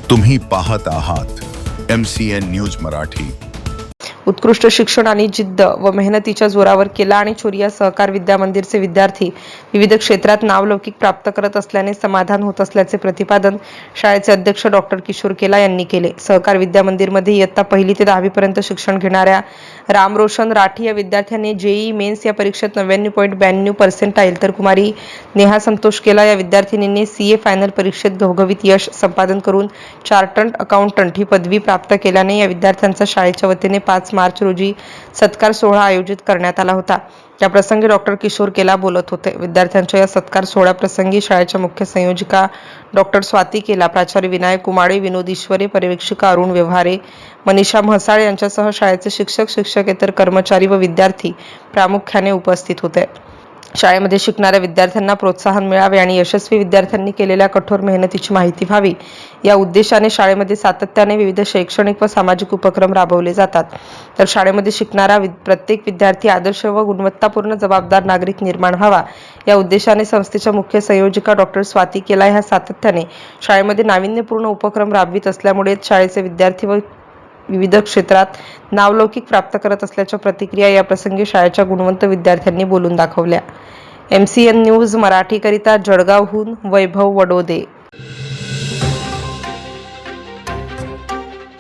तुम्ही पाहत आहात MCN न्यूज मराठी। उत्कृष्ट शिक्षण आणि जिद्द व मेहनतीच्या जोरावर केला आणि चोरिया सहकार विद्या मंदिरचे विद्यार्थी विविध क्षेत्रात नावलौकिक प्राप्त करत असल्याने समाधान होत असल्याचे प्रतिपादन शाळेचे अध्यक्ष डॉक्टर किशोर केला यांनी केले। सहकार विद्या मंदिरमध्ये इयत्ता 1ली ते 10वी पर्यंत शिक्षण घेणाऱ्या रामरोशन राठी या विद्यार्थ्याने जेईई मेन्स या परीक्षेत 99.92% तर कुमारी नेहा संतोष केला या विद्यार्थिनीने सीए फायनल परीक्षेत घवघवीत यश संपादन करून चार्टर्ड अकाउंटंट ही पदवी प्राप्त केल्याने या विद्यार्थ्यांचा शाळेच्या वतीने 5 मार्च रोजी सत्कार सोहळा आयोजित करण्यात आला होता। या प्रसंगी डॉक्टर किशोर केला बोलत होते। विद्यार्थ्यांच्या या सत्कार सोहळ्याप्रसंगी शाळेच्या मुख्य संयोजिका डॉक्टर स्वाती केला, प्राचार्य विनायक कुमाडे, विनोद ईश्वरे, पर्यवेक्षिका अरुण व्यवहारे, मनीषा म्हसाळ यांच्यासह शाळेचे शिक्षक, शिक्षकेतर कर्मचारी व विद्यार्थी प्रामुख्याने उपस्थित होते। शाळेमध्ये शिकणाऱ्या विद्यार्थ्यांना प्रोत्साहन मिळावे आणि यशस्वी विद्यार्थ्यांनी केलेल्या कठोर मेहनतीची माहिती व्हावी या उद्देशाने शाळेमध्ये सातत्याने विविध शैक्षणिक व सामाजिक उपक्रम राबवले जातात। तर शाळेमध्ये शिकणारा प्रत्येक विद्यार्थी आदर्श व गुणवत्तापूर्ण जबाबदार नागरिक निर्माण व्हावा या उद्देशाने संस्थेच्या मुख्य संयोजिका डॉक्टर स्वाती केला ह्या सातत्याने शाळेमध्ये नाविन्यपूर्ण उपक्रम राबवित असल्यामुळे शाळेचे विद्यार्थी व विविध क्षेत्रात नावलौकिक प्राप्त करत असल्याच्या प्रतिक्रिया या प्रसंगी शाळेच्या गुणवंत विद्यार्थ्यांनी बोलून दाखवल्या। MCN न्यूज मराठी करिता जळगावहून वैभव वडोदे।